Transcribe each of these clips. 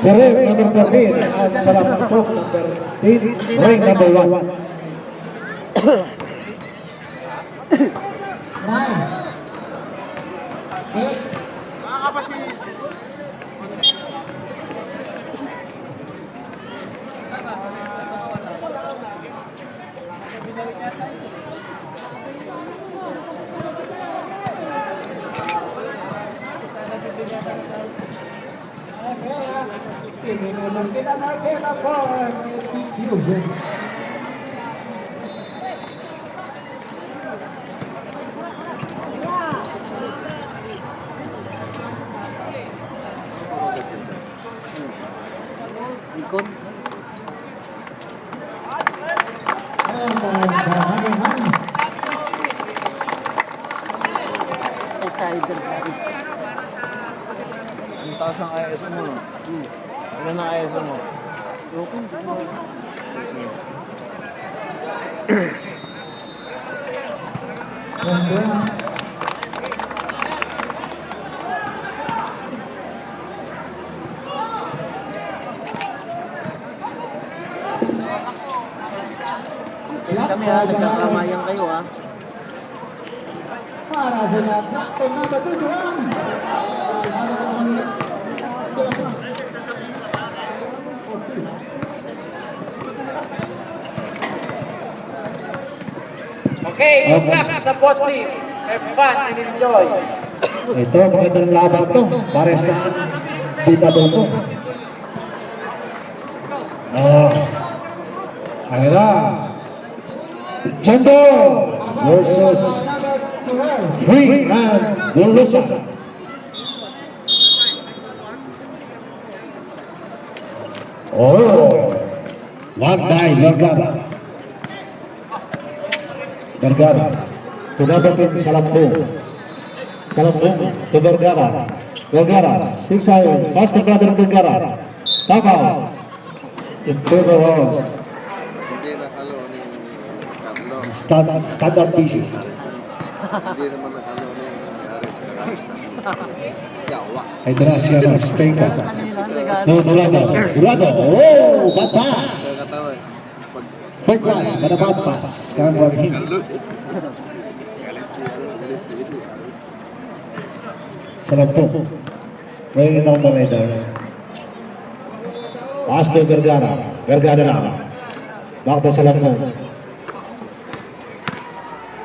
Correct, number 13. At salamat po, number 13. Ring number 1. Mga kapatid. Ikon. Tiger Paris. Ang taas ng ISO mo. Ilan ang ISO mo? Lokon. Yes kami ha, nagkakamayan kayo ha. Para sa lahat na ito na batutuan. Okay, yung back sa 40. Have fun and enjoy. Ito, magandang laban to. Pares na beatable to. Ayla. Jumbo versus Free and Dulusa. Oh, one die Vergara. Vergara. Tunabatin sa Lampung. Sa Lampung to Vergara. Vergara. Six iron. Pass to brother Vergara. Tabaw. In favor of Hindi nasalo ni Carlo. Standard PC. Hindi naman nasalo ni Aris Carasta. Yawa. Ay Graciano Stenka. No, Durado. Durado. Oh, bad pass. Kaya katawa eh. Pag Bad pass. Bad pass. Sekarang buat him. Carlo. Galit si Edu. Sarap po. May inang manay. Pass to Vergara. Vergara lang. Back to Salampo.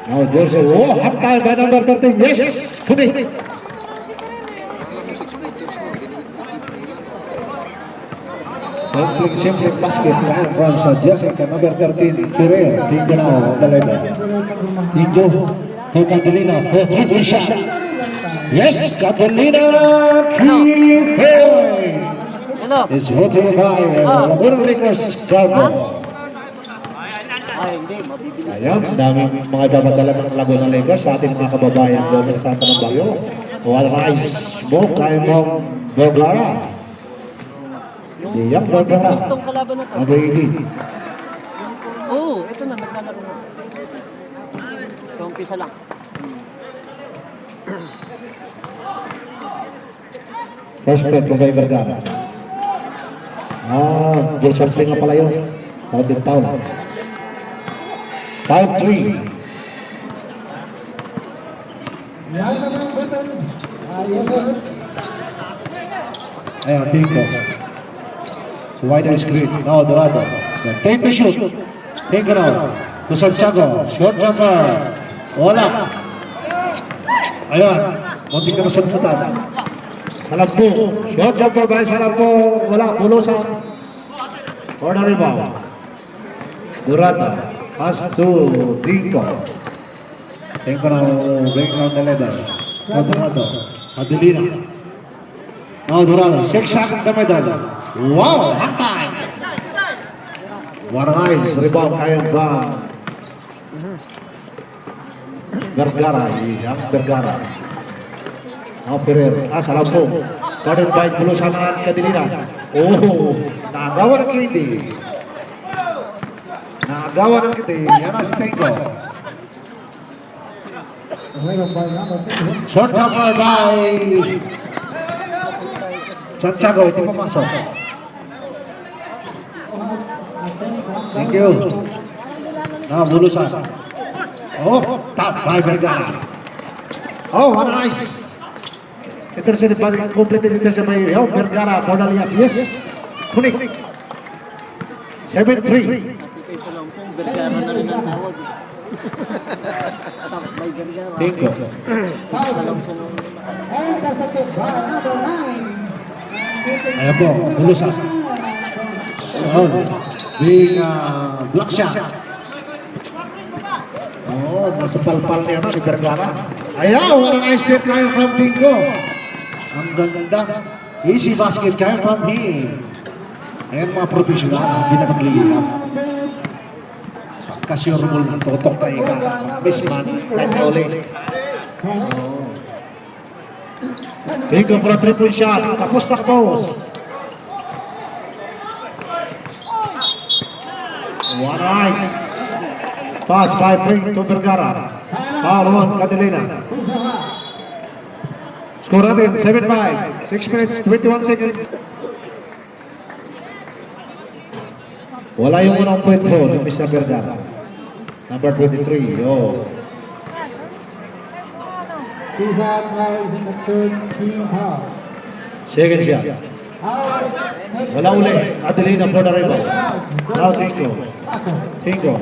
Now Jose. Oh, half time by number 13. Yes. Kuni. Alam mo, 6 meters mo. Simple basket from sa jersey sa number 13. Ferrer. Tingganaw. Taleda. Tinjo. To Catalina. To Trisha. Yes, Catalina. Key Hello. is voted by Laguna Lakers Garbo. Ay, hindi. Mabibili. Ayan, daming mga dadadala ng Laguna Lakers sa ating mga kababayan doon sa San Bagyo. All rise, smoke, kaya mong Vergara. Diyak Vergara. Gustong kalaban na to. Mag-iili. Oo, ito na. Naglalaro na. Ito, umpisa lang. First play kung kay Vergara. Jason Sling nga pala yun. Tawag din taon. 5-3. Ayan, Tinko. So wide screen. Now, Dorado. Take to shoot. Tinko now. To Santiago. Short jumper. Wala. Ayan. Muntik na masunsutan. Salampo. Short jumper by Salampo. Wala. Pulo sa corner rebound. Dorado. Pass to Tinko. Tinko now. Break down the ladder. Dorado. Adelina. Now Dorado. 6 seconds na medal. Wow! Hang time! One eyes. Rebound kayo ba? Vergara. Yang Vergara. Now Ferrer. Salam po. Corner by Pulusangan Catalina. Oh! Nagawa ng Kitty. Nagawa ng Kitty. Yan ang Stengo. Short cover by Santiago, ito pumasok. Thank you. Bulusan. Oh, top by Vergara. Oh, what a nice. Intercept by completed intercept by Vergara. Cornelius, yes. Kunik. 7-3. Kay sa Lampong, Vergara na rin ang tawag. Top by Vergara. Tinko. Sa Lampong. Intercepted by number 9. Ayan po, Bulusan. So, big block shot. Oh, nasa palpal niya ni Vergara. Ayaw, what a nice step line from Tinko. Ang ganda. Easy basket kaya from him. Ayan mga profesional, hindi na maglilihap. Pagka-sure mo lang, totok tayo ka. Miss man, kahit na uli. Oh. Tinko for a 3-point shot. Tapos na tapos. What a nice. Pass by Frank to Vergara. Foul on Catalina. Score natin, 7-5. 6 minutes, 21 seconds. Wala yung unang point ho ng Mr. Vergara. Number 23. Oh. He's out now in the third team foul. Second shot. Wala uli. Catalina for the rebound. Now Tinko. Tinko.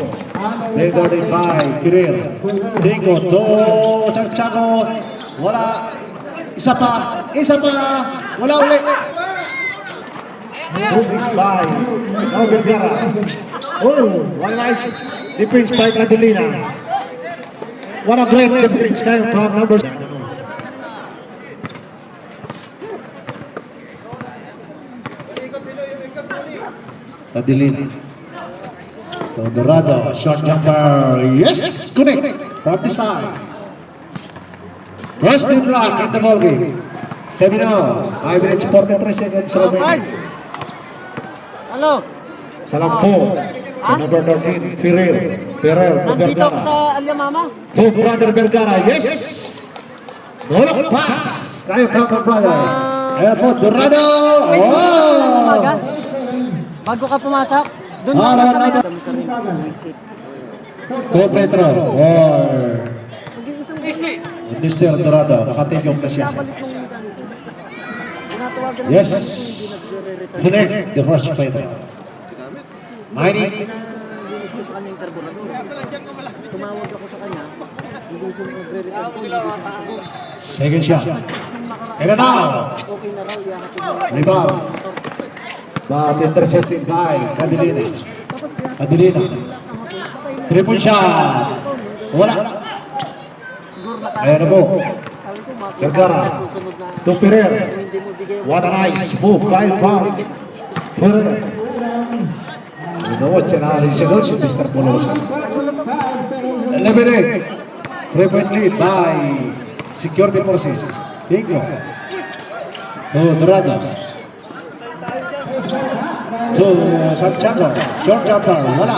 They got it by Kirill. Tinko to Santiago. Wala. Isa pa. Wala uli. Moves by now Vergara. Oh, one nice defense by Catalina. What a great defense came from number. Catalina. So Dorado, short jumper. Yes, connect. 40 side. First in block in the ball game. 7-0. 5 minutes 43 seconds remaining. Ano? Salampo. Number 13, Ferrer. Nandito ako Vergara. sa Alyamama. To brother Vergara. Yes. Dolok pass. Kayo from brother. Ayan po, Dorado. Wait, umaga. Oh. Bago ka pumasok, doon Ah, ka sa no. To Petro. Or Mr. Dorado. Nakatingong na siya. Yes. Connect the first Petro. 90. Sa kanya yung karburador. Tumawag ako sa kanya. Hindi siya nagre-return. Second shot. And now. Okay na raw, iyahatid mo. Rebound. But intercepted by Catalina. 3-point shot. Wala. Ayan na po. Vergara. To Ferrer. What a nice move by Frank. Ferrer. Winawat siya na alisador si Mr. Bolosa. 11-8. 3-point lead by Security Forces. Tinko. To Dorado. To Santiago. Short jumper. Wala.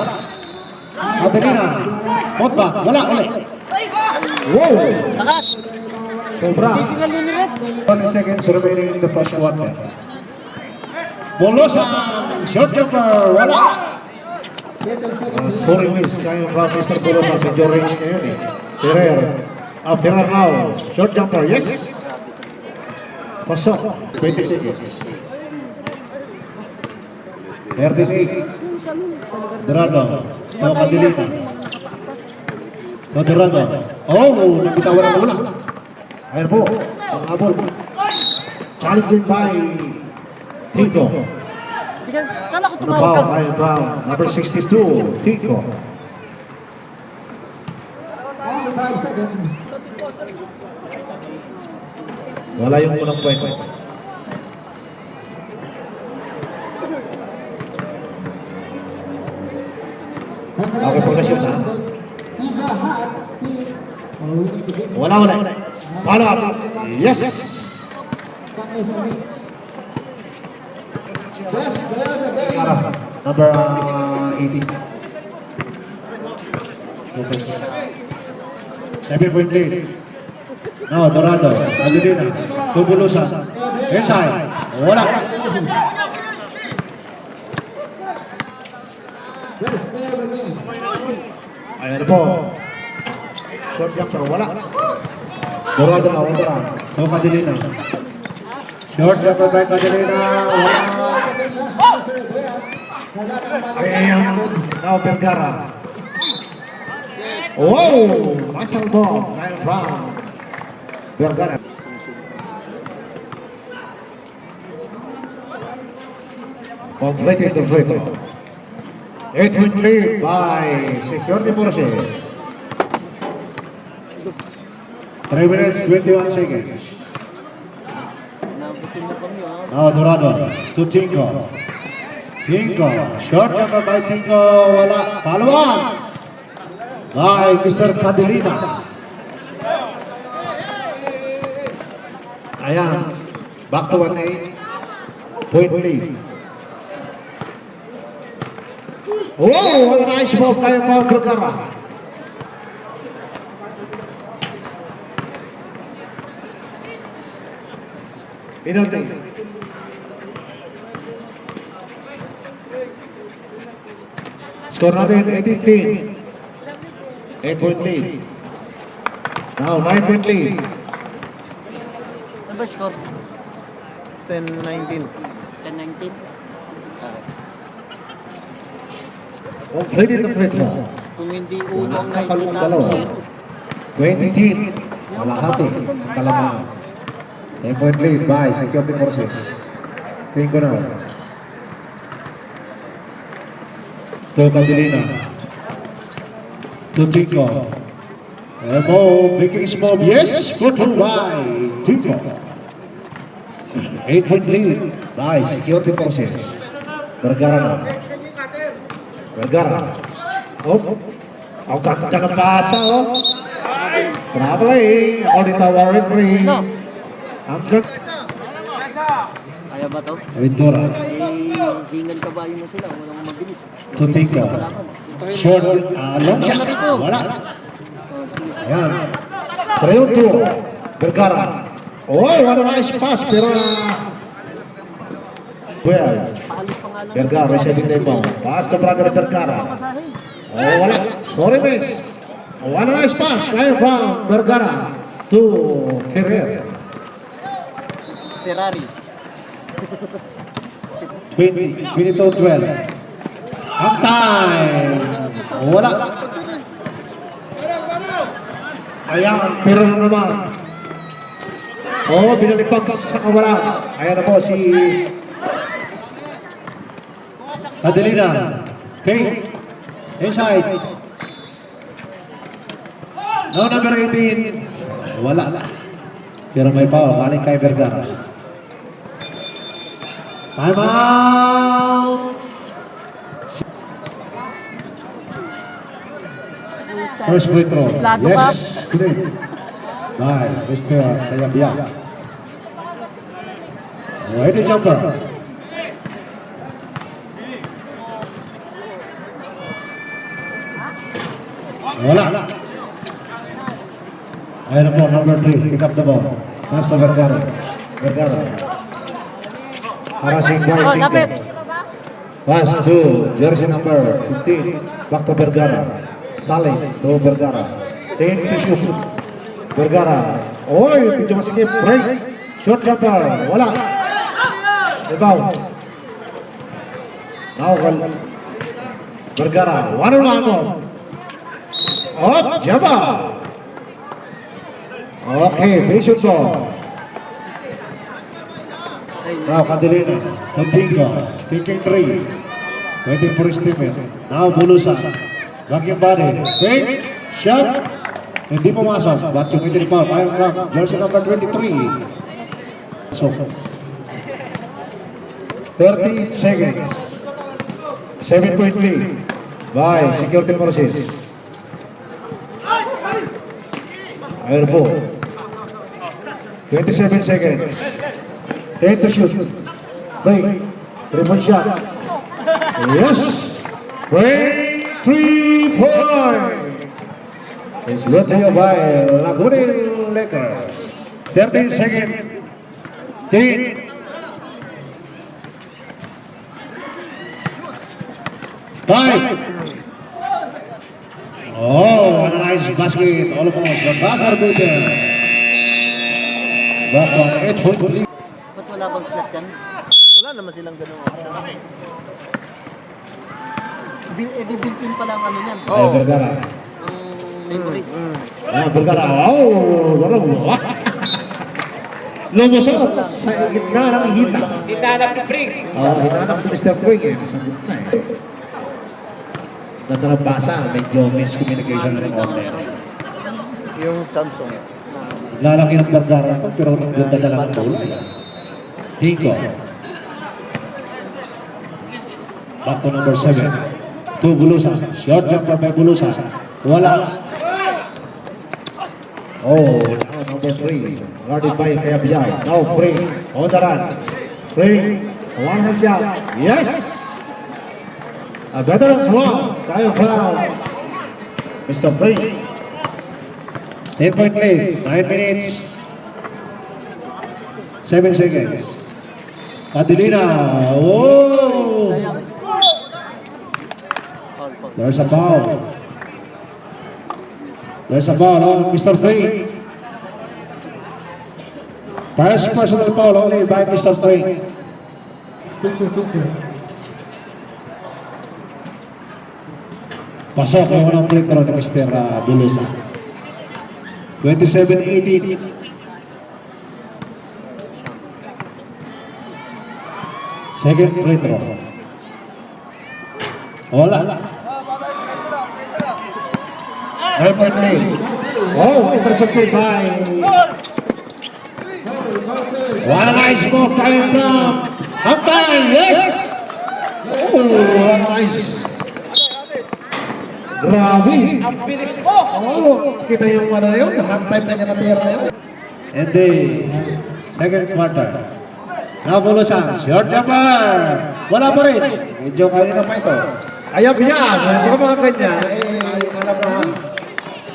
Catalina. Potba. Wala ulit. Wow! Takas! Sobra. Hindi sila liniret. 20 seconds remaining in the first quarter. Bolosa. Short jumper. Wala. Sorry miss. Kaya from Mr. Bolosa. Medyo range ngayon eh. Ferrer. Ferrer now. Short jumper. Yes. Pasok. 20 seconds. 38. Dorado. O Catalina. O Dorado. Oh, nabitawan ang ulang. Ayan po. Ang abol. Challenged by Tinko. Kala ko tumawag ka. Ayan from number 62. Tinko. 45 seconds. Wala yung unang point. Okay, pagkasyon ha. Wala. Follow up. Yes. Ara, number 18. 7-point lead. No, Dorado. Catalina. To Bulusan. Inside. Wala. Ayan po. Short jumper, wala. Dorado na, wala. So, Cadelina. Short jumper by Cadelina, wala. Ayan, now Vergara. Wow! Muscle ball, Kyle Brown. Vergara. Completed the free throw. 8.3 by Security Forces. 3 minutes, 21 seconds. Nagutin mo kami ha. Now Dorado to Tinko. Tinko, short number by Tinko, wala. Follow-up by Mr. Cadelina. Ayan, back to 1-8. Point lead. Oh, what a nice ball kay Paul Vergara. Penalty. Score natin 18-10. 8-point lead. Now 9-point lead. Ano ba score? 10-19. 10-19? Completed the free throw. Kung hindi unang Nakakalong 19 dalawa. zero. 20-10. Malahati. Kalamangan. 10-point lead by Security Forces. Tingko na. To Cadelina. To Tinko. Elmo, making small. Yes, good by Tinko. 8-point lead by Security Forces. Vergara na. Vergara. Oh, ang ganda ng pasa, oh. Traveling, according to our referee. Ang ganda. Kaya ba to? Ventura. Hingan kabayo mo sila. Walang mabilis. To Tinko. Short, long shot. Wala. Ayan. 3-2. Vergara. Oh, what a nice pass, pero well, Paalis pa nga lang. Vergara receiving the ball. Pass to brother Vergara. Oh, wala. Sorry, miss. Oh, what a nice pass. Kaya from Vergara to Ferrer. Ferrari. 22-12. Half time. Oh, wala. Ayan, pero naman. Oh, binalipag sa kawalan. Ayan na po si Cadelina. Okay. Inside. No, number 18. Wala. Pero may foul. Galing kay Vergara. Time out. First free throw. Plato Yes. up. Good. Bye. Mr. Kayabia. Ready jumper. Wala. Ayan po, number 3. Pick up the ball. Pass to Vergara. Vergara. Harassing by Oh, lapit. Pass to jersey number 15. Back to Vergara. Saling to Vergara. 10 to shoot. Vergara. Oy, medyo masikip. Break. Short jumper. Wala. Rebound. Now, Vergara. 1-on-1 mo. Oh, Jabba. Okay, basic ball. Now, Cadelina. Tinko. Pinking 3. Waiting for his teammate. Now, Bulusan. Backing body. Fake. Shot. Hindi pumasok. But yung ito ni Paul. Fire clock. Jersey number 23. So, 30 seconds. 7-point lead by Security Forces. Ayan po. 27 seconds. 10 to shoot. Break. 3-point shot. Yes. Break. 3-point. It's brought to you by Lagunin Lakers. 13 seconds. 10, 5. Oh, what a nice basket. Almost the buzzer beater. Back on 8 Ba't wala bang slot yan? Wala naman silang ganung option. Di built-in pala ang ano yan. Ayan, Vergara. Ang memory. Ayan, Vergara. Oh, gano'n. Lumusot sa gitna ng hita. Hinahanap ni Frig. Hinahanap ni Mr. Quig eh. Nasa gitna eh. Ganda ng basa. Medyo miscommunication ng order. Yung Samsung. Lalaki ng Vergara ito, pero ang ganda na lang ang tulay. Hinko. Back to number 7. To Bulusa. Short jumper by Bulusa. Wala. Oh, now number 3. Guarded by Kayabiyay. Now Free. On the run. Free. One hand shot. Yes! A veteran's one. Kyle Brown. Mr. Free. 10-point lead. 9 minutes. 7 seconds. Adelina. Oh! Sayang. Foul. There's a foul. There's a foul on Mr. Free. First personal foul only by Mr. Free. Picture. Pasok yung unang free throw ni Mr. Bulusa. 27-18. Second free throw. Wala. 9-point lead. Oh, intercepted by. What a nice move coming from Hampton. Yes! Oh, what a nice. Grabe. Ang bilis mo. Oh, kita yung ano yun, half-time na niya na pera na yun. And the second quarter. Now Bulusan, short jumper. Wala pa rin. Medyo kanina pa ito. Ayaw niya, medyo mga kanya. Alam na.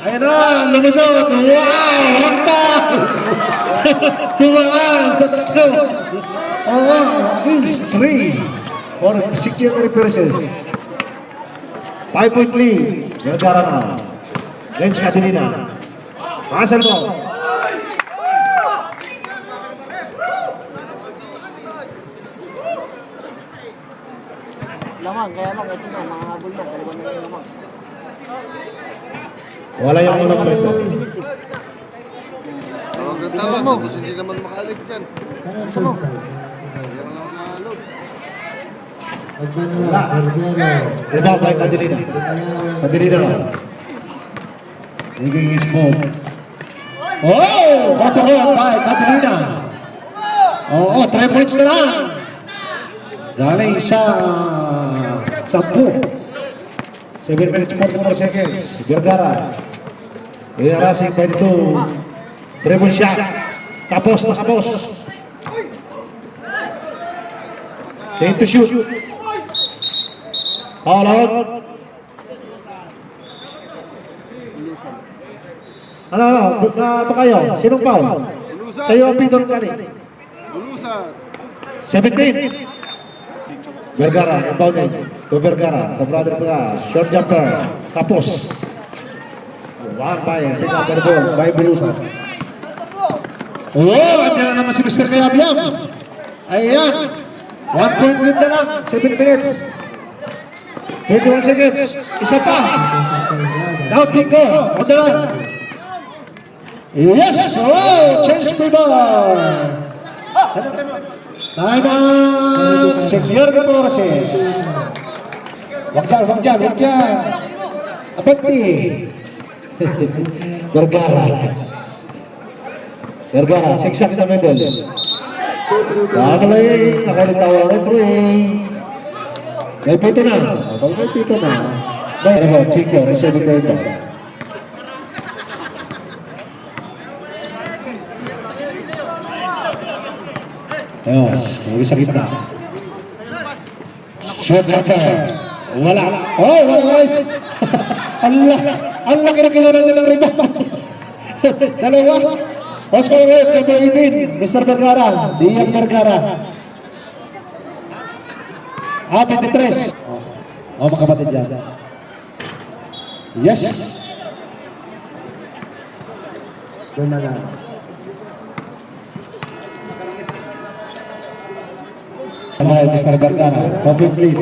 Ayan na, lumusot. Wow, hanta. Tumaan sa tatlo. Oh, is 3 for 63%. 5-point lead. Vergara na. Lens Casilina. Pasal mo. Lamang, kaya lang, ito na, mga habol na. Dalawa na yung lamang. Wala yung unang free throw. Bilis eh. Ang ganda mo. Tapos hindi naman makaalis dyan. Gusto mo? Ayaw lang makalog. Rebound by Casilina. Casilina na. Taking his move. Oh! Kontrol by Casilina. Oo, 3 points na lang. Galing sa 10. 7 minutes 44 seconds. Vergara. Iarasing by the 2. Dribble shot. Tapos na kapos. Take to shoot. All out. Ano? Ito kayo. Sinong foul? Sa'yo ang pidol kali. Bulusan. 17. Vergara, inbounded to Vergara, the brother Vergara, short jumper, tapos. One by, pick up the ball by Bulusan. Oh, andyan na naman si Mr. Kayabyam. Ayan. 1 point lead na lang, 7 minutes. 21 seconds, isa pa. Now Tico, on the run. Yes, oh, change people. Time out! 6 year forces. Wag dyan. Abati. Vergara, 6 shots na medal. Nakalay, nakalitawa ng free. May pito na. May pito na. Pero mo, Chico, receive ko ito. Ayos, may sa gitna. Shot jumper. Wala. Oh, what nice. Ang laki na kilala niya ng rebound. Dalawa. Oscar Red, number 18. Mr. Vergara. Dian Vergara. 23. O mga kapatid yan. Yes! Doon na lang. Mr. Gargana, open please.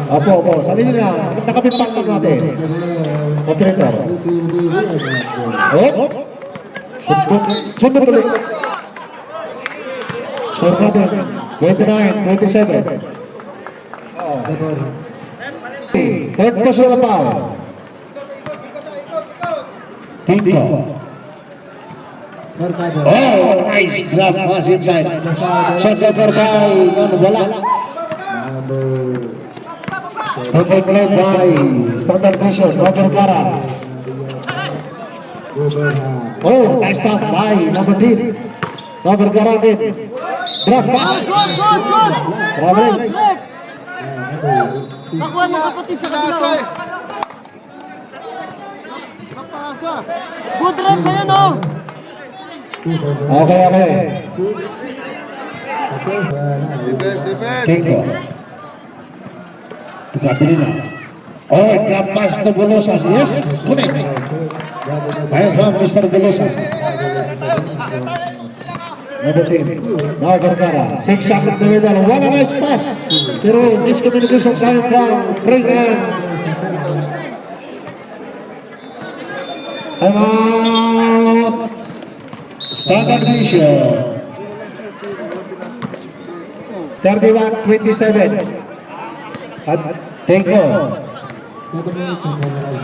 Opo. Salin nila. Nakapimpang lang natin. Operator. Oh. Sunod ulit. Score natin. 29-27. Third position na foul. Tinko. Oh, nice grab pass inside. Shot over by wala. Okay, played by Standard Vision, Robert Cara. Oh, nice stop by number 10. Robert Cara din. Grab pass. Robert. Nakuha ng kapatid sa kabila. Good drive na yun, oh! Okay. Tinko. Tukapin na. Oh, grab pass to Golosas. Yes, connect. Ayun from Mr. Golosas. Number 10. Now Vergara. 6 shots in the middle. One nice pass. Pero miscommunication sign from Brigham. Time out. Standard Vision. 31-27. At Tinko.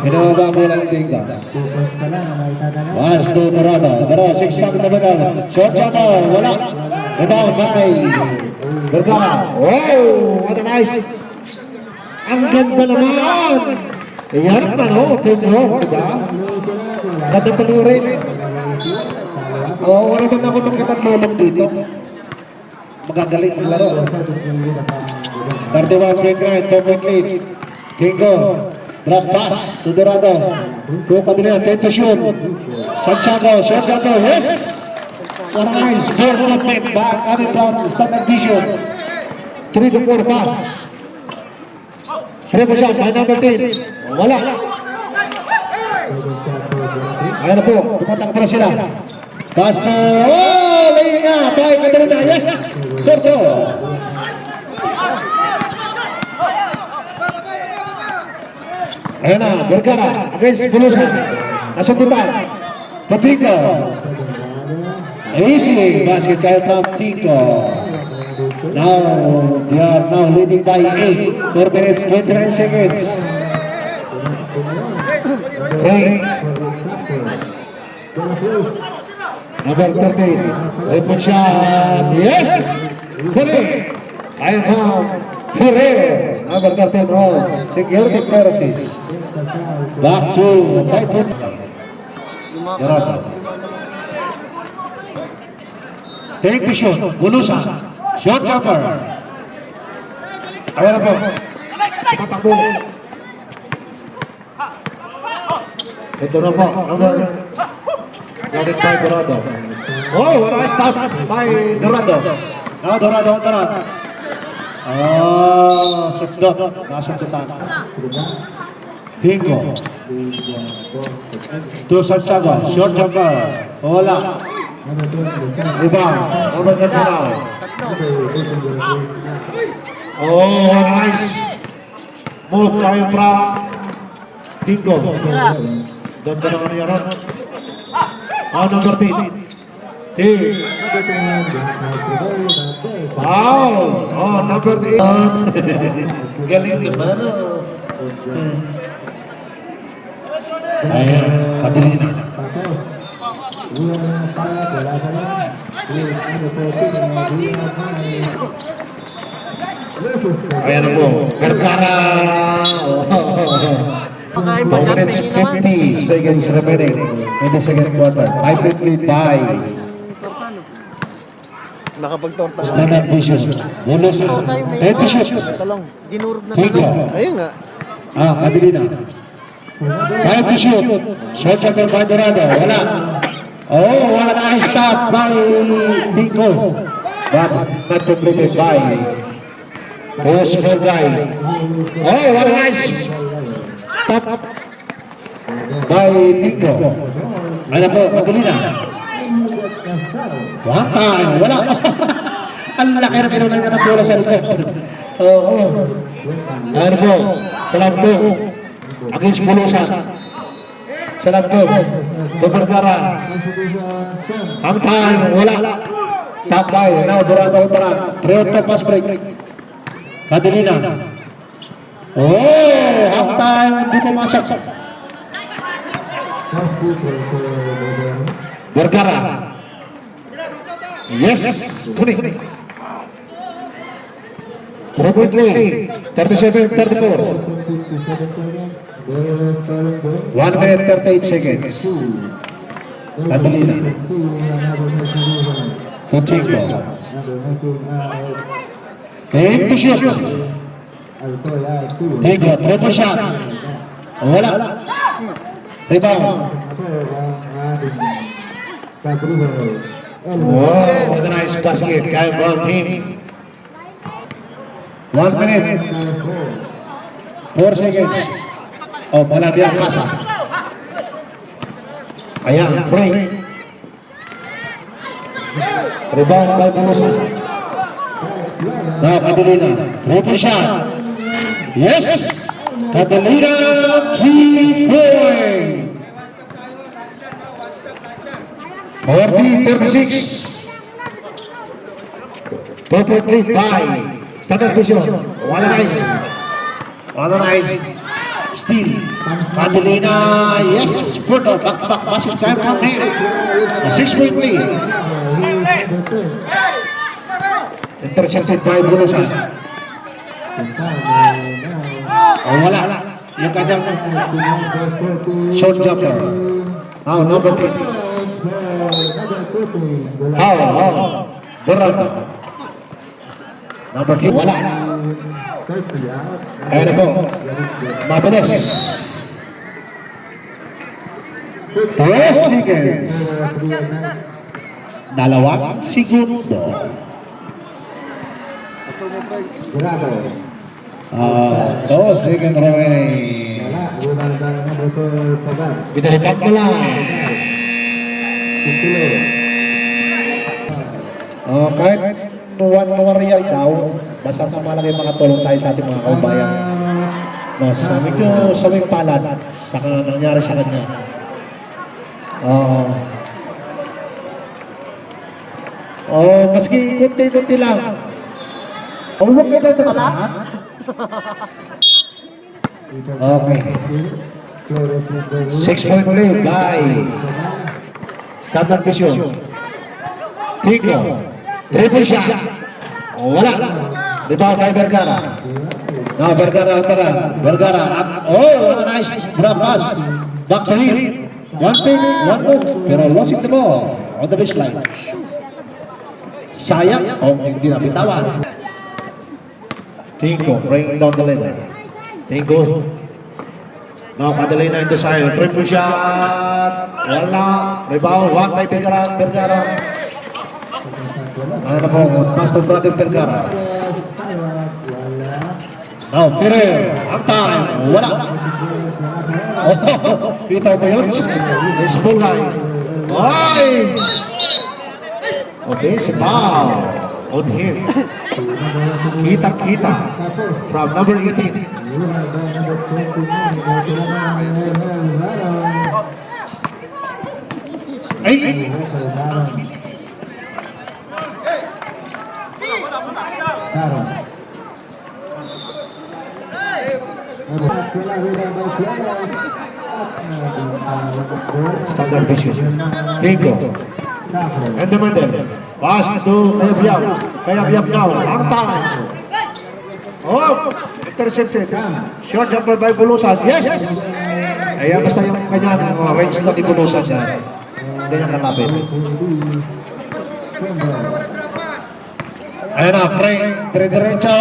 Pinababa mo lang Tinko. Pass to Dorado. Pero 6 shots in the middle. Short shot. Wala. Rebound by Vergara. Oh, what a nice. Ang ganda naman. Yan pa no. Tinko. Diba? Ganda panurin. Oo, wala ba na ako nakitatlolog dito? Magagaling ang laro. 31-29, 2-point lead. Kingo, drop pass to Dorado. Kung kanina, 10 to shoot. Santiago, shot gato, yes! What a nice four movement back coming from Standard Vision. 3 to 4 pass. Triple shot by number 10. Wala. Ayan na po, tumatakbo na sila. Pass to, oh, laying up by Catalina, yes! Torto. Ayan na, Vergara against Bulusan. Nasundutan. Patinko. Easy basket from Tinko. Now, they are now leading by 8. 4 minutes, 29 seconds. Break. Number 13. Open shot. Yes! Puli. I have Ferrer. Number 13. Oh, security clearances. Back to Titan. Dorado. Take the shot. Bulusan. Shot jumper. Ayan na po. Patakbo. Ito na po. Got it by Dorado. Oh, what a nice stop by Dorado. Now Dorado on the run. Oh, sundot. Nasundutan. Tinko. To Santiago. Short jumper. Wala. Rebound. Number 39. Oh, what a nice move tayo from Tinko. Ganda naman niya ron. Oh, number 10. Wow! Oh, number 8. Galing naman. Ayan, Catalina. Ayan na po. Vergara. 2 minutes 50 seconds remaining in the second quarter. 5-point lead by Nakapagtorta. Standard Vision. Bonus is 10 to shoot. Talong. Dinurog na Tinko. Ayun nga. Catalina. 5 to shoot. Shot jumper by Dorado. Wala. Oh, what a nice stop by Tinko. But not completed by Post for guy. Oh, what a nice stop by Tingo. Ano po, magaling na. One time, wala. Ang laki na pinunan ka ng bola sa likod. Oo. Ano po, Salagbo. Against Bulusan. Salagbo. Tubergara. Ang time, wala. Top by, now Durando Utara. Preotto pass break. Kadelina. Oh, half time, hindi pumasok. Vergara. Yes, kuning. 37-34. 1 minute 38 seconds. Kadelina. Kuchiko. Into shot. Tigo, triple shot. Wala. Rebound. Wow, what a nice basket. Kyle Brown team. 1 minute. 4 seconds. Oh, pala dia pasa. Ayan, break. Rebound by Bulusan. Now, Kadelina. Triple shot. Yes! Kadelina, 3-point. 40-36. 2.3 by Standard Vision. One nice steal. Kadelina, yes! Put a back basket time from him. 6-point lead. Intercepted by Bulusan. Oh, wala. Yung kanyang short jumper. Oh, number 3. Durando. Number 3, wala. Ayan na po. Mabilis. 3 seconds. 2 segundo. Second remaining. Binalipat mo lang. Kahit nuwan-nuwariya daw, basta sa malaki mga tulong tayo sa ating mga kaubayan. Mas medyo sawing palad sa nangyari sa kanya. Maski kunti-kunti lang. Huwag ka dito ka lahat. Okay. 6-point lead by Standard Vision. Tico. Triple shot. Wala. Dito kay Vergara. Now Vergara utara. Vergara. Oh, what a nice drop pass. Back to him. One move. Pero losing the ball on the baseline. Sayang. Oh, hindi na bitawan. Tico bringing down the ladder. Tico. Now Kadelina in the side. Triple shot. Wala. Rebound. One by Vergara. Ano po, Master Brother Vergara. Now, Ferrer, ang time, wala. Kita mo yun? It's full line. Ay! Okay, si Pao on him. Kita from number 18. Ay! Standard Vision. Bingo. And the middle. Pass to Kayabyab now. Ang time. Oh! Intercepted. Short jumper by Bulusan. Yes! Ayan, basta yung kanya range na ni Bulusan siya. Ganyan kalapit. Ayan na, Frank. Dire-diretso.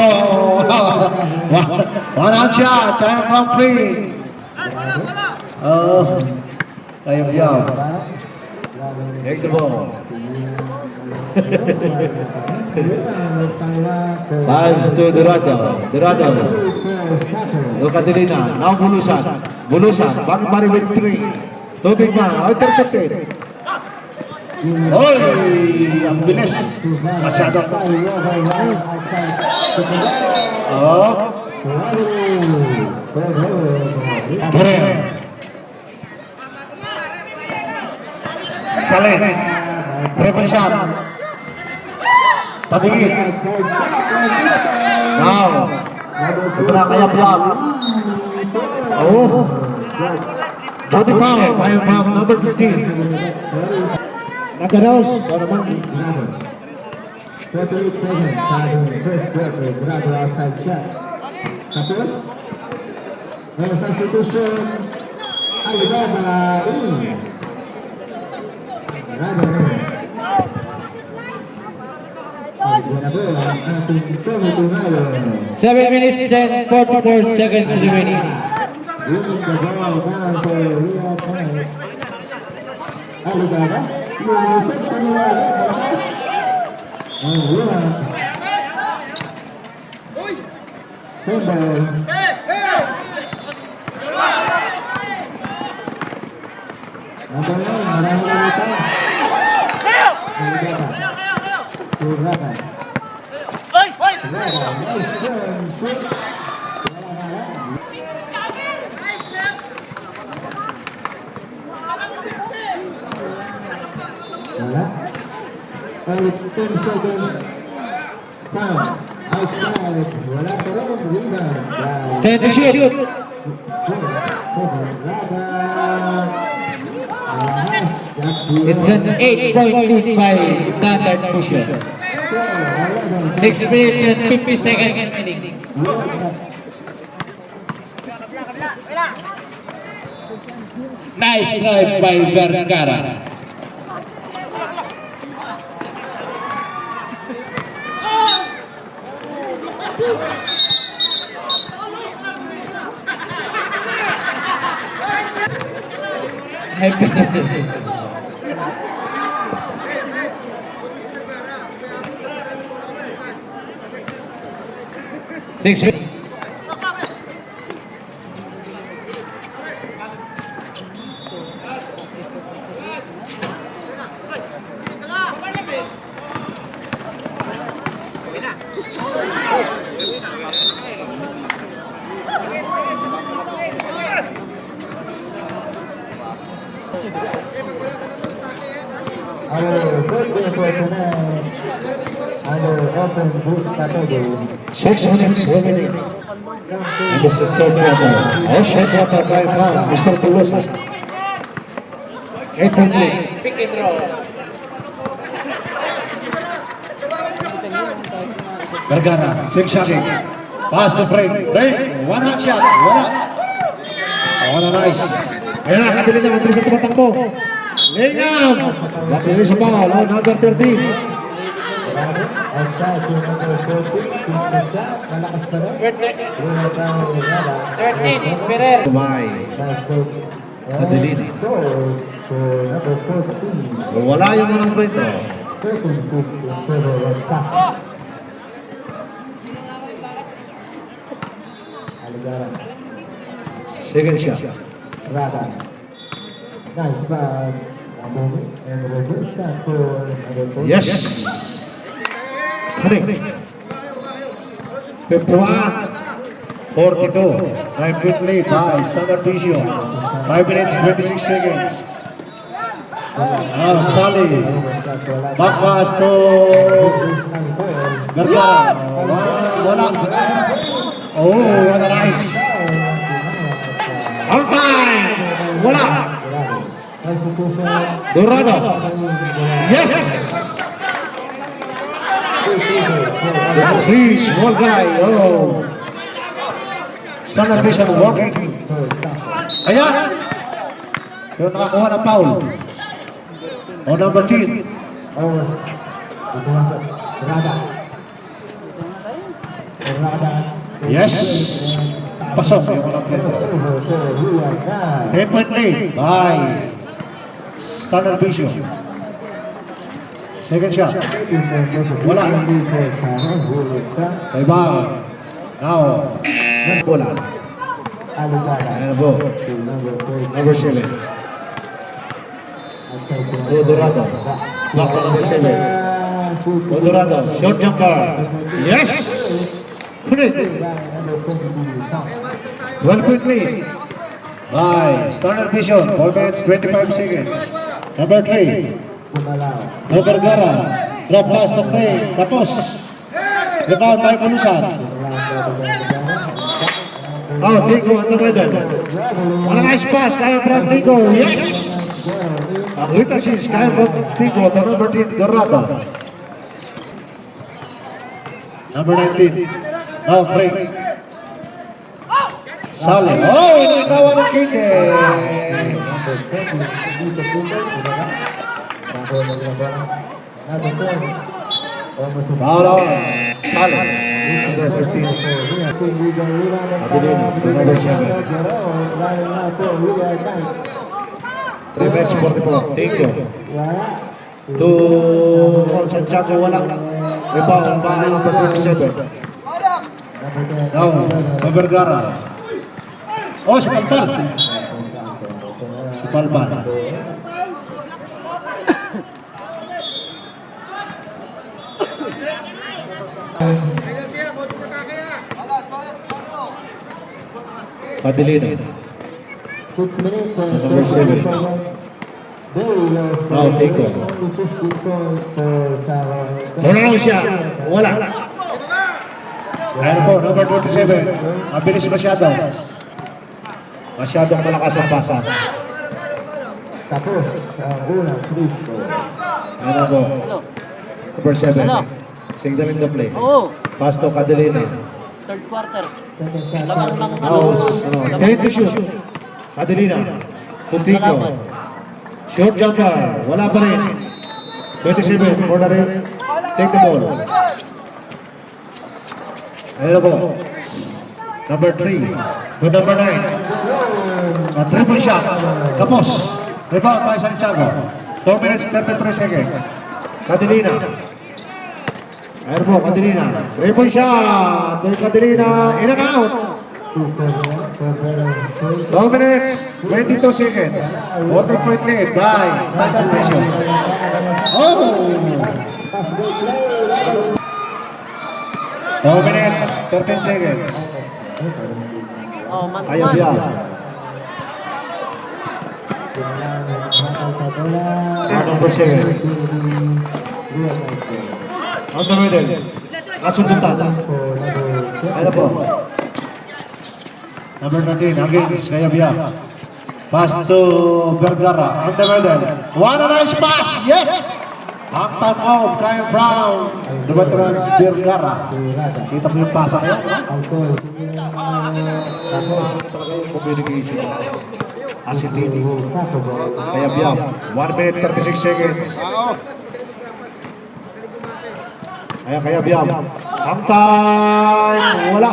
One out shot. Time complete. Oh. Kayabyab. Take the ball. Pass to Dorado. Dorado. Locatilina. Now Bulusan. Bulusan. Bang with 3. Tubig na. Intercepted. Oy! Ang bilis. Masyado. Oh. Guerrero. Saleh. Triple shot. Tabingin. Now. Ito na kaya block. Oh. Body foul. By number 15. Nagaraos. Para Monkey. 48 seconds sa first quarter, grado outside shot. Tapos, may substitution, Alibaba in. Grado naman. Alibaba ang ating committee ngayon. 7 minutes and 44 seconds remaining. Winning the ball down for real time. Alibaba, lumusot pa nila agad, malakas. Ang wala. Sembol. Number 9, marami na ito. Surata. Nice turn. Switch. Wala. 10 seconds. Sound. Outside. Wala pa rin. Rebound. 10 to shoot. It's an 8-point lead by Standard Pusher. 6 minutes and 50 seconds remaining. Nice drive by Vergara. Six minutes. Our first game for tonight, our open booth category. 6 minutes remaining. And this is third quarter. Oh, shot water by foul. Mr. Tulosa. 8-point lead. Pick and roll. Vergara, swing shotting. Pass to Frank. Frank, one hand shot. Wala. Oh, what a nice. Ayan, nakabili niya. Mabilis ang tumatakbo. Lingam. Mabilis sa ball. Oh, number 13. Outside yung number 14, finish shot, malakas pa rin. 13, Ferrer. Tumay. Nice goal. Madilim. And scores for number 14. Wala yung unang point. Oh. Second pick in favor of Saka. Aligara. Second shot. Rada. Nice pass. Abumi. And reverse shot for number 14. Yes. Hadi. February 42. Time quickly by Standard Visio. 5 minutes 26 seconds. Sali. Back pass to Vergara. Wala. Oh, what a nice. On time. Wala. Dorado. Yes. Three small guy. Oh. Standard Vision walking. Ayan. Yung nakakuha ng foul. O number 10. Yes. Pasok yung mga player. 10-point lead by Standard Vision. Second shot. Wala. Rebound. Now. Bola. Ayan po. Number 7. Odorado. Block to number 7. Odorado. Short jumper. Yes! Correct. 1 lead. By Standard Vision. 4 minutes, 25 seconds. Number 3. Vergara. Drop pass to play. Tapos. Rebound tayo Pulusan. Oh, Tico, ano ba doon? Walang nice pass, kaya from Tico, yes! Ang quick assist, kaya from Tico, to number 10, Dorado. Number 19, now break. Sale, oh, nakawa ng Kike! Paolo, Sale. Number 15. Number 7. 3 minutes 44. Tico. To Santiago walang rebound ang bahay number 27. Now, Vergara. Oh, si Palpal. Si Palpal. Padilino. Number 7. Now, Tico. Turnaround siya. Wala. Ayan po, number 27. Mabilis masyado. Masyadong malakas ang pasa. Tapos, ang unang free throw. Ayan po. Number 7. Signal in the play. Oo. Pass to Cadilino. Third quarter. Second shot. Laban lang Now, 10 to shoot. Cadilino. To Tico. Short jumper. Wala pa rin. 27. For the ring. Take the ball. Ayan po. Number 3. To number 9. A triple shot. Kapos. Rebound by Santiago. 2 minutes 33 seconds. Cadilina. Ayan po, Cadilina. Triple shot. To Cadilina. In and out. 2 minutes 22 seconds. 40-point lead by Standard Vision. Oh! 2 minutes 13 seconds. Oh, man. Ayaw yan. Number 7. On the middle. Kasundutan. Ayan po. Number 13, against Kayabia. Pass to Vergara. On the middle. One nice pass. Yes! Ang time out. Kyle Brown. The veteran Vergara. Kita mo yung pasa niya. Communication. Asitini. Kayabia. 1 minute 36 seconds. Ayan, Kayabia. Ang time. Wala.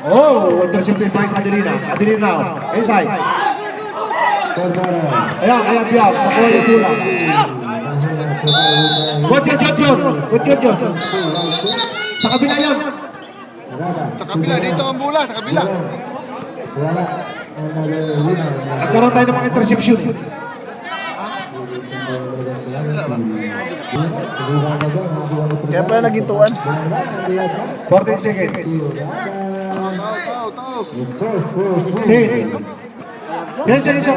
Oh, intercepted by Cadilina. Cadilina now. Inside. Ayan, Kayabia. Makuha yung tulang. Good yun. Sa kabila yan. Sa kabila, dito ang bola, sa kabila. Nagkaroon tayo ng mga interception. Kaya pala nagituan. 14 seconds. Tao. 10. Yes, sir. 5.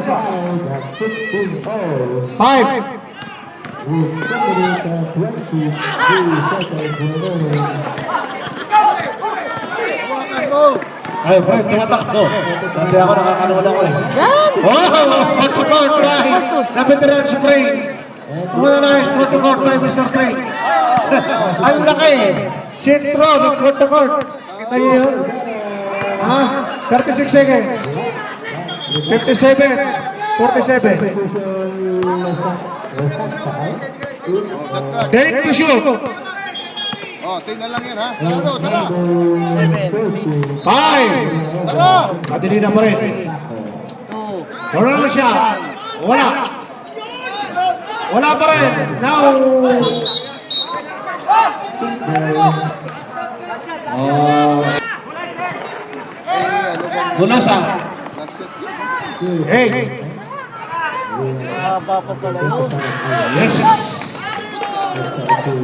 Ay, Fred, tumatakbo. Dati ako nakakanuwan ako eh. Oh, court try. Napitiraan si Fred. Muna na yung court try, Mr. Fred. Ang laki eh. Sentro, ng court. Kita niyo yun? Ha? 36 seconds. 57. 47. Take to shoot. Oh, tingnan lang yan ha. Sara. 5. Sara. Cadilina pa rin. Two. Wala na siya. Wala. Wala pa rin. Now. Bulasa. Hey. Haba pa pala yun. Yes. 3, 2,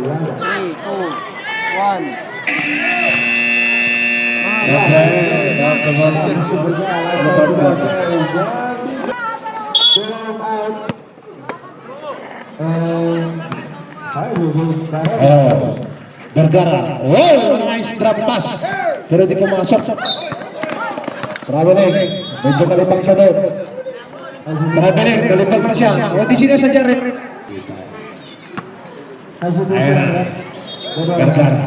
1. That's right. After one. Oh, Vergara. Oh, nice drop pass. Pero di pumasok. Traveling. Medyo kalipang siya doon. Traveling. Kalipang na siya. O, di sinasadya rin. Ayan na. Vergara.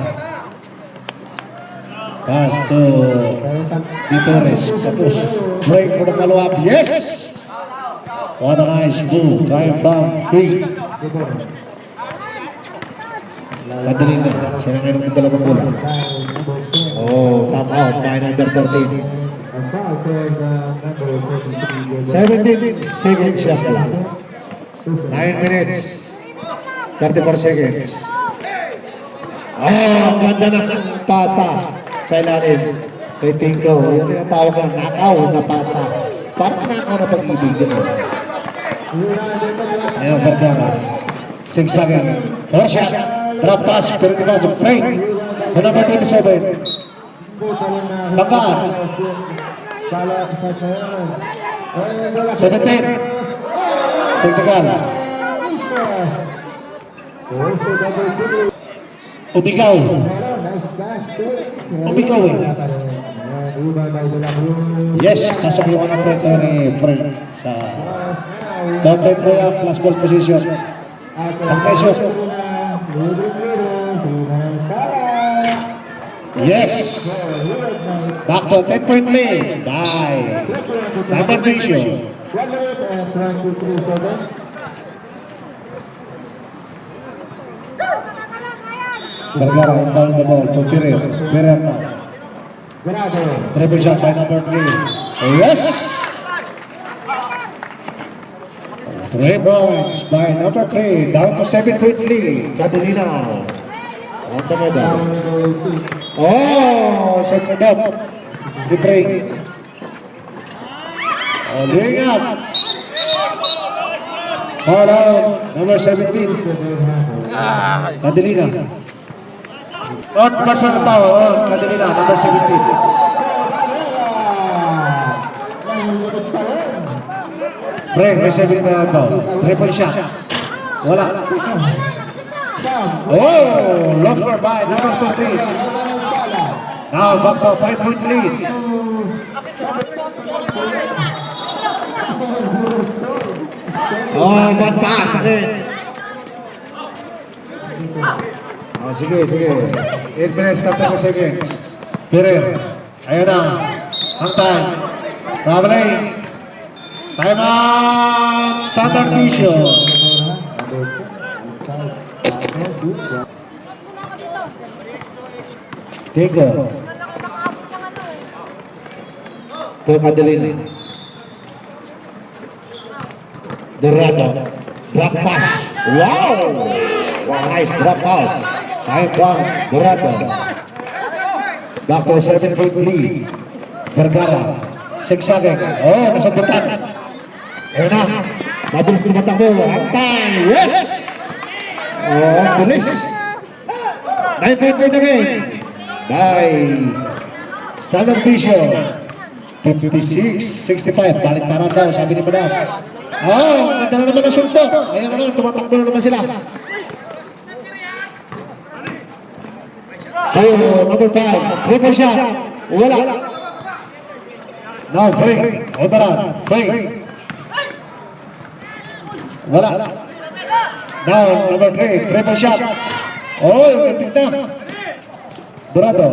Pass to Vitores. Tapos, break for the follow-up. Yes! What a nice move. Drive down. Big. Padaling na. Siya na ngayon ng dalawang bola. Oh, top out. Tayo number 13. 17 seconds shot lang. 9 minutes. 34 seconds. Ang ganda ng pasa sa ilalim. Kay Tinko. Yung tinatawag ng nakaw na pasa. Parang nakaw na pag-ibigin. Ayan, Vergara. 6 seconds. 4 shot. Drop pass. Pero di ba sa break. Sa number 27. Bakaan. 17. Technical. Ubigaw. Ubigaw eh. Yes, nasa yung ano ito ni Fred sa Dapat Royal plus ball position. Ang presyo. Yes. Back to 10-point lead by Standard Ratio. Vergara inbound the ball to Pirer. Pirer now. Triple shot by number 3. Yes. 3 points by number 3. Down to 7-point lead. Catalina. On the medal. Oh, second up. The break. Oh, laying up. Foul out. Number 17. Catalina. Not personal foul on Catalina, number 17. Break, may 7 na foul. Triple shot. Wala. Oh, longer by number 13. Now back to 5-point lead. Oh, one pass again. Oh, sige, sige. 8 minutes, 34 seconds. Pirer. Ayan na. Ang time. Traveling. Time out. Standard vision. Tigo. To Catalina. Dorado. Drop pass. Wow! Wow, nice drop pass. Time from Dorado. Back to 7-point lead. Vergara. 6 seconds. Oh, nasagutan. Ayan na. Mabilis tumatakbo. Ang time. Yes! Oh, ang bilis. 9-point lead again. By Standard Vision. 56-65. Balik tarang daw, sabi ni Madam. Oh, ganda na naman ang sulto. Ayan na, tumatakbo na naman sila. Oh, number 5. Triple shot. Wala. Now, break. Odaran. Break. Wala. Now, number 3. Triple shot. Oh, yung na. Dorado.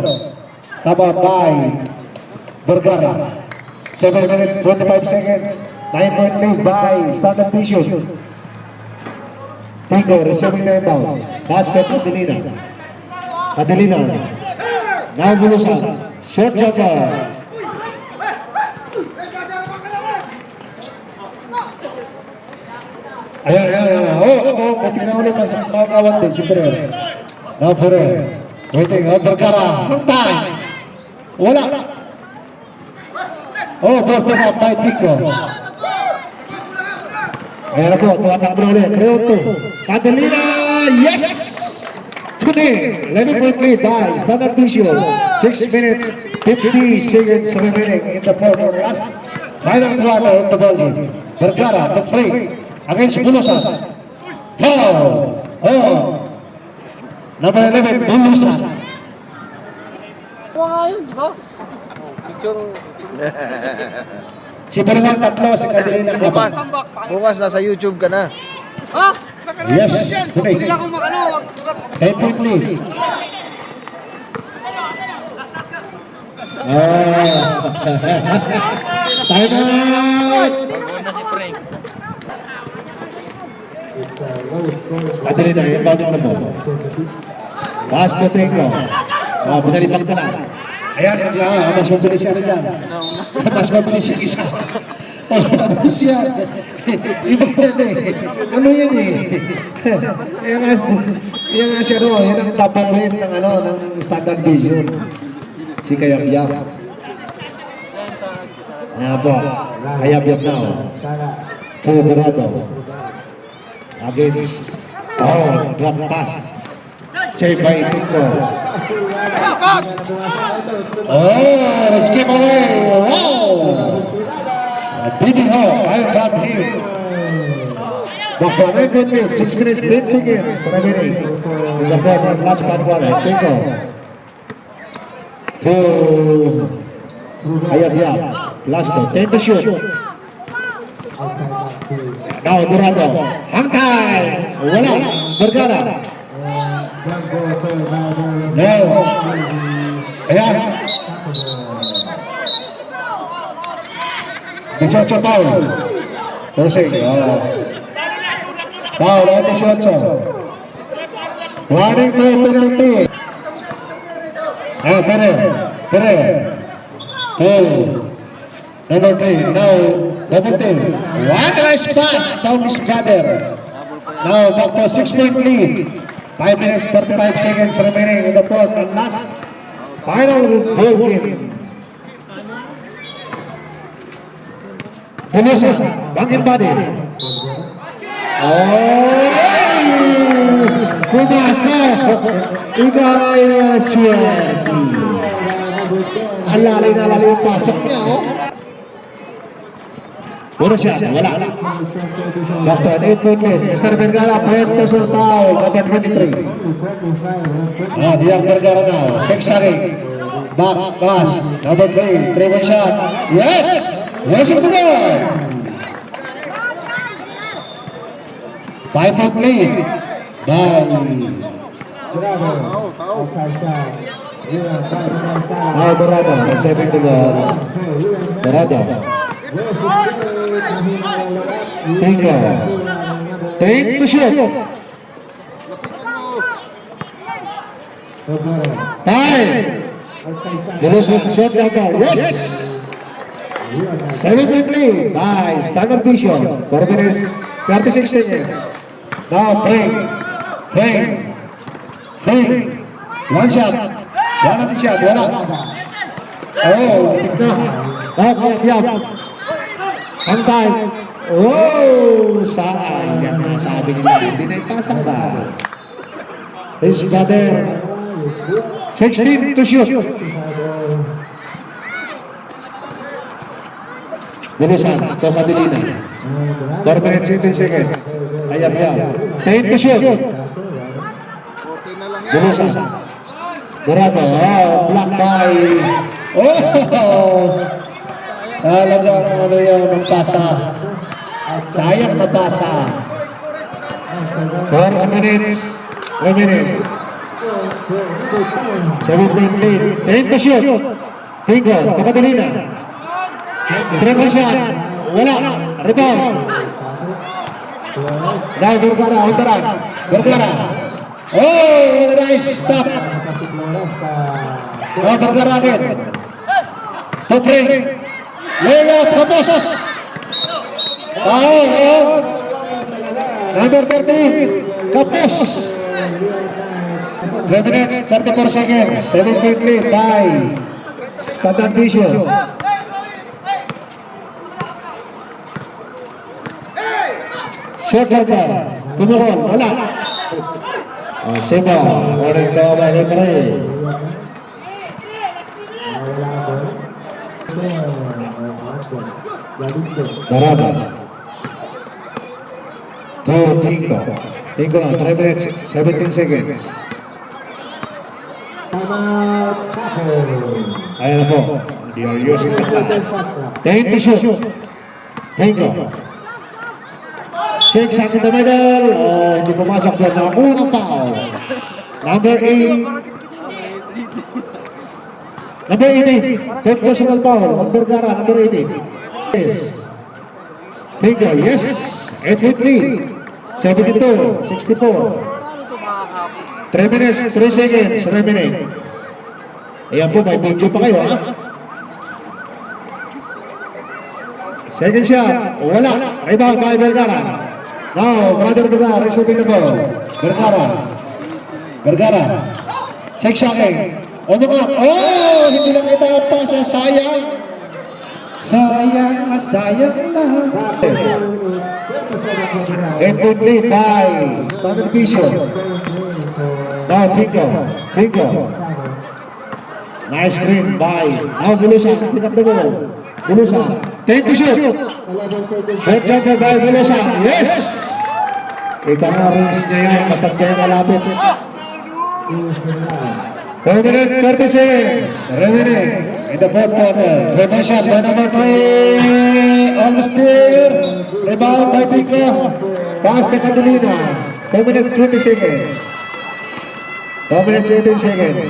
Tama by Vergara. 7 minutes, 25 seconds. 9-point lead by Standard Vision. Tigo receiving the inbound. Basket Catalina. Catalina. Now Bulusan. Short jumper. Ayan, ayan, ayan. Oh, tingnan ulit mas makakawat din si Ferrer. Now Ferrer. Waiting, Vergara. Hantay. Wala. Oh, broken up by Pico. Ayan na po, tuwatak na ulit. 3-2. Catalina, yes! Today, 11-point lead by Standard Vision. 6 minutes, 50 seconds remaining in the fourth last final quarter of the ball game. Vergara, the free against Bulusan. Number 11, Bulusan. Si Bernal tatlo, si Catalina Sipan, sapa. bukas nasa YouTube ka na. Yes, today. 10-point lead. Time out! Catalina, inbound na po. Pass to Tengo. Pinalipang na lang. Ayan, mas mabilis siya dyan. Mas mabilis siya isa. Mabilis siya. Iba yan eh. Ano yan eh? Yan nga siya no. Yan ang double win ng Standard Vision. Si Kayap-Yap. Ayan po. Kayap-Yap na. Federado. Against. Drop pass. Save by Tito. Skip away. Beating her. I got him. Back 9 minutes, 6 minutes, 10 seconds remaining. In the fourth and last part quarter. Tito. To Ayab-Yab. Last 10 to shoot. Now Durado. Hangkay. Wala. Vergara. No. Ayan. Bisa Paul. Posing. Paul, 18. Warning to penalty. Tere. Number 3. Now, double team. One nice pass from his brother. Now, back to 6-point lead. 5 minutes, 45 seconds remaining in the fourth and last final ball game. Bulusan, bangin body. Pumasok. Ikaw ay swerte. Ang lalay yung pasok niya, Puro siya, wala. Doctor, 8-point lead. Mr. Vergara, Puerto Sultao, number 23. Diang Vergara now, 6-3. Back, pass, number 3, 3-1 shot. Yes! Yes, it's good! 5-point lead. Dorado, 7 to go. Dorado. Tengo. Take to shoot. Time. Bulusan shot down ball. Yes. 7-point lead by Standard Vision. 4 minutes, 36 seconds. Now Frank. One shot. One at the shot. Wala. Tignan. Yap. Hantay. Sayang. Sabi nila, pinagpasan ba? His brother. 16 to shoot. Bulusan, to Catalina. 4 minutes, 18 seconds. Ayab-Yab. 10 to shoot. Bulusan. Dorado. Block by. Talagang yung pasa. Sayang na pasa. 4 minutes remaining. 7-point lead. 10 to shoot. Tingo, to Catalina. 3 shot. Wala. Rebound. Now Vergara, Hundaran. Vergara. Nice stop. Vergara agad. Topring. Lelo, tapos. Number 13, Kapos. 3 minutes, 34 seconds. 17 lead by Standard Vision. Short jumper. Tumukol. Wala. Seba. Orin ka ba? Darada. To Tinko. Tinko na, 3 minutes, 17 seconds. Ayan na po. They are using the clock. 10 to shoot. Tinko. 6 in the middle. Oh, hindi pumasok siya. Nakakuha ng foul. Number 8. Number 18. Third personal foul. Number Gara, number 18. Yes. Tinko, yes. 8-3. 72, 64. 3 minutes, 3 seconds remaining. Ayan po, may video pa kayo, ha? Second shot, wala. Rebound by Vergara. Now, brother Vergara, receiving the ball. Vergara. 6 seconds. On the mark. Oh, hindi lang kita ang pasa. Sayang. Sayang lang. 8 lead by Standard Vision. Now Tinko. Nice screen by now Bulusa. Pick up the ball. Bulusa. 10 to shoot. Good jumper by Bulusa. Yes! Ika nga rings niya yan. Masag niya yung malapit. 4 minutes, 30 seconds. Remaining in the fourth quarter. Rebound shot by number 3. Almost there. Rebound by Tinko. Pass to Catalina. 2 minutes, 20 seconds. 2 minutes, 18 seconds.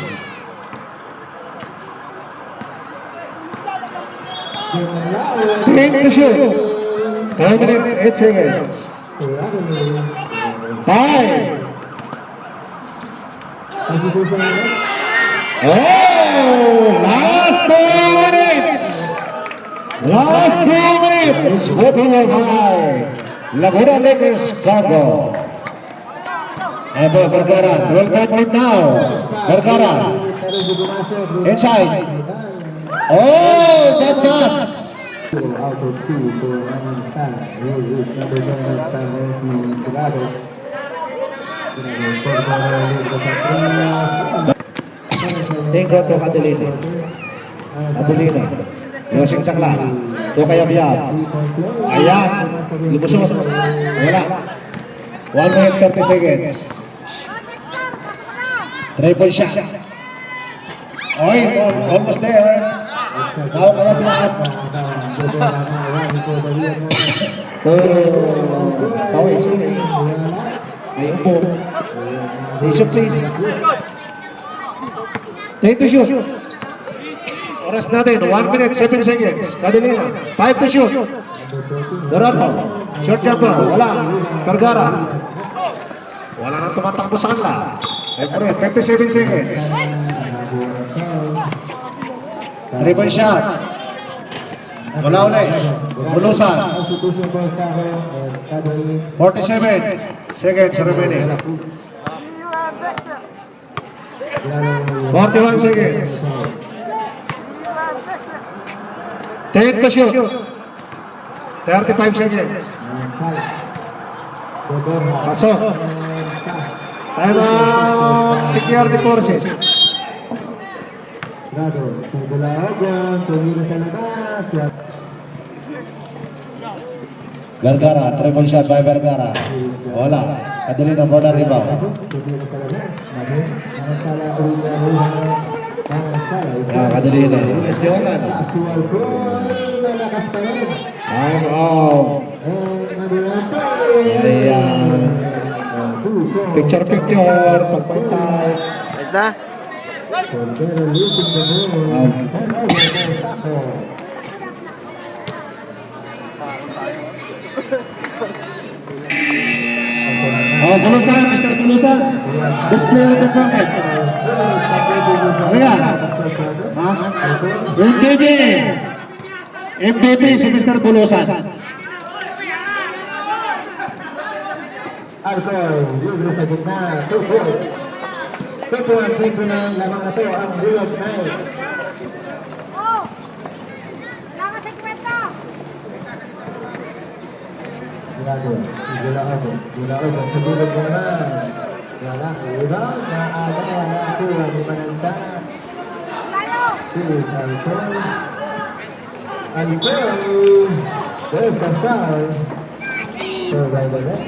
Think to shoot. 2 minutes, 8 seconds. 5. Oh, last 2 minutes. Last 2 minutes. It's voting by Laguna Lakers Cargo. Ito, Vergara. 12 minutes now. Vergara. Inside. Oh, that pass. Out of 2 for Star. Tinko to Catalina. Catalina. Yosing Sakla. To Kayabiyab. Ayan. Lumusot. Wala. 1 minute 30 seconds. 3-point shot. Oy, almost there. Now Kayabiyab. Sawis. May upo. Isip please. Take to shoot. Oras natin, 1 minute, 7 seconds. Catalina, 5 to shoot. Dorado, short jumper, wala. Vergara. Wala nang tumatakbo sa kanila. 57 seconds. 3-point shot. Wala ulit. Bulusan. 47 seconds remaining. 41 seconds. 10 to shoot. 35 seconds. Pasok. Time out. Security forces. Vergara, 3-point shot by Vergara. Wala. Catalina border rebound. Catalina. Jolan. Ayan. Picture. Pagpantay. Ayos na? Bulusan, Mr. Bulusan. Best player of the tournament. Ano yan? Ha? MVP si Mr. Bulusan. Alcohol, libre sa gitna, 2 points. 21-29 lamang na to ang Real Knights. Oh! Langas sa kwenta! Gulado, Gulado, sa dulog mo naman. Wala, rebound, naaga na ako ni Mananda. Tayo! Here's Alcohol. Alcohol, there's the foul. So, by the way,